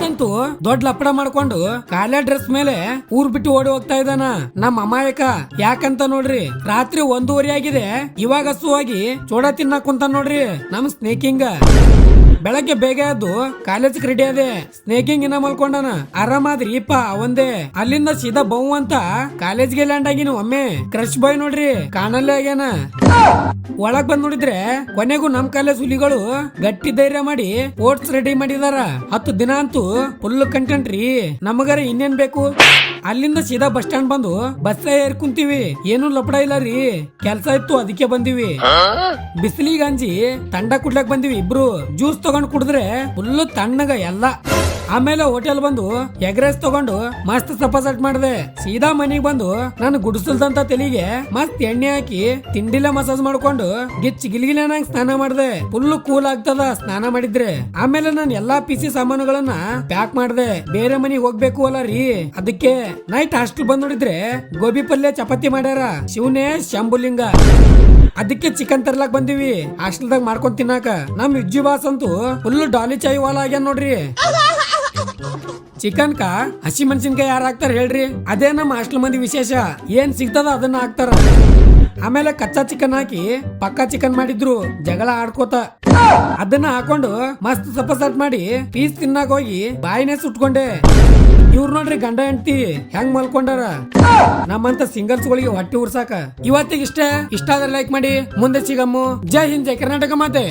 ಸಿದ್ಧಾಂತಂತೂ ದೊಡ್ಡ ಲಪ್ಪಡ ಮಾಡ್ಕೊಂಡು ಕಾಲೇ ಡ್ರೆಸ್ ಮೇಲೆ ಊರ್ ಬಿಟ್ಟು ಓಡಿ ಹೋಗ್ತಾ ಇದ್ದಾನ ನಮ್ಮ ಅಮಾಯಕ. ಯಾಕಂತ ನೋಡ್ರಿ, ರಾತ್ರಿ 1:30 ಆಗಿದೆ, ಇವಾಗ ಹಸುವಾಗಿ ಚೋಡ ತಿನ್ನಕ್ ಕುಂತ ನೋಡ್ರಿ ನಮ್ ಸ್ನೇಕಿಂಗ್. ಬೆಳಗ್ಗೆ ಬೇಗ ಎದ್ದು ಕಾಲೇಜ್ ರೆಡಿ ಅದೇ, ಸ್ನೇಕಿಂಗ್ ಇನ್ನ ಮಲ್ಕೊಂಡನ ಆರಾಮಾದ್ರಿಪ್ಪ ಅವಂದೇ. ಅಲ್ಲಿಂದ ಸೀದಾ ಬೌ ಅಂತ ಕಾಲೇಜ್ಗೆ ಲ್ಯಾಂಡ್ ಆಗಿನ ಒಮ್ಮೆ ಕ್ರಶ್ ಬಾಯ್ ನೋಡ್ರಿ ಕಾಣಲ್ಲೇ ಆಗ್ಯಾನ. ಒಳಗ್ ಬಂದ್ ನೋಡಿದ್ರೆ ಕೊನೆಗೂ ನಮ್ ಕಾಲೇಜ್ ಹುಲಿಗಳು ಗಟ್ಟಿ ಧೈರ್ಯ ಮಾಡಿ ಸ್ಪೋರ್ಟ್ಸ್ ರೆಡಿ ಮಾಡಿದಾರ. 10 ದಿನ ಅಂತೂ ಫುಲ್ ಕಂಟೆಂಟ್ ರೀ. ನಮಗರ ಇನ್ನೇನ್ ಬೇಕು? ಅಲ್ಲಿಂದ ಸೀದಾ ಬಸ್ ಸ್ಟ್ಯಾಂಡ್ ಬಂದು ಬಸ್ ಏರ್ ಕುಂತೀವಿ. ಏನು ಲಪಡ ಇಲ್ಲ ರೀ, ಕೆಲ್ಸ ಇತ್ತು ಅದಕ್ಕೆ ಬಂದಿವಿ. ಬಿಸಿಲಿಗೆ ಅಂಜಿ ತಂಡ ಕುಡ್ಲಕ್ ಬಂದಿವಿ ಇಬ್ರು. ಜ್ಯೂಸ್ ತಗೊಂಡ್ ಕುಡಿದ್ರೆ ಫುಲ್ ತಣ್ಣಗ ಎಲ್ಲ. ಆಮೇಲೆ ಹೋಟೆಲ್ ಬಂದು ಎಗ್ ರೈಸ್ ತಗೊಂಡು ಮಸ್ತ್ ಸಪಸಟ್ ಮಾಡಿದೆ. ಸೀದಾ ಮನಿಗ್ ಬಂದು ನಾನು ಗುಡಿಸಲ್ದಂತ ತಲೆಗೆ ಮಸ್ತ್ ಎಣ್ಣೆ ಹಾಕಿ ತಿಂಡಿಲ ಮಸಾಜ್ ಮಾಡ್ಕೊಂಡು ಗಿಲ್ಗಿಲೇನಂಗ್ ಸ್ನಾನ ಮಾಡಿದೆ. ಫುಲ್ ಕೂಲ್ ಆಗ್ತದ ಸ್ನಾನ ಮಾಡಿದ್ರೆ. ಆಮೇಲೆ ನಾನು ಎಲ್ಲಾ ಪಿಸಿ ಸಾಮಾನುಗಳನ್ನ ಪ್ಯಾಕ್ ಮಾಡಿದೆ. ಬೇರೆ ಮನಿಗ್ ಹೋಗ್ಬೇಕು ಅಲ್ಲ ರೀ, ಅದಕ್ಕೆ ನೈಟ್ ಹಾಸ್ಟೆಲ್ ಬಂದ್ ನೋಡಿದ್ರೆ ಗೋಬಿ ಪಲ್ಯ ಚಪಾತಿ ಮಾಡ್ಯಾರ. ಶಿವನೇ ಶಂಭುಲಿಂಗ. ಅದಕ್ಕೆ ಚಿಕನ್ ತರ್ಲಾಕ್ ಬಂದಿವಿ ಹಾಸ್ಟೆಲ್ದಾಗ ಮಾಡ್ಕೊಂಡ್ ತಿನ್ನಾಕ. ನಮ್ ವಿಜ್ಜು ಬಾಸ್ ಅಂತೂ ಫುಲ್ ಡಾಲಿ ಚಾಯ್ ವಾಲ ಆಗ್ಯಾನ ನೋಡ್ರಿ. ಚಿಕನ್ ಕಾ ಹಸಿ ಮೆಣಸಿನ್ಕಾಯಿ ಯಾರು ಹಾಕ್ತಾರ ಹೇಳ್ರಿ? ಅದೇ ನಮ್ಮ ಹಾಸ್ಟೆಲ್ ಮಂದಿ ವಿಶೇಷ. ಏನ್ ಸಿಗ್ತದ ಅದನ್ನ ಹಾಕ್ತಾರ. ಆಮೇಲೆ ಕಚ್ಚಾ ಚಿಕನ್ ಹಾಕಿ ಪಕ್ಕಾ ಚಿಕನ್ ಮಾಡಿದ್ರು ಜಗಳ ಆಡ್ಕೋತ. ಅದನ್ನ ಹಾಕೊಂಡು ಮಸ್ತ್ ಸಪಸಟ್ ಮಾಡಿ ಪೀಸ್ ತಿನ್ನಾಕ ಹೋಗಿ ಬಾಯಿನೇ ಸುಟ್ಕೊಂಡೆ. ಇವ್ರು ನೋಡ್ರಿ ಗಂಡ ಹೆಂಡತಿ ಹೆಂಗ್ ಮಲ್ಕೊಂಡಾರ. ನಮ್ಮಂತ ಸಿಂಗಲ್ಸ್ ಗಳಿಗೆ ಹೊಟ್ಟೆ ಉರ್ಸಾಕ. ಇವತ್ತಿಗೆ ಇಷ್ಟ ಆದ್ರೆ ಲೈಕ್ ಮಾಡಿ. ಮುಂದೆ ಸಿಗಮ್ಮು. ಜೈ ಹಿಂದ್, ಜೈ ಕರ್ನಾಟಕ ಮಾತೆ.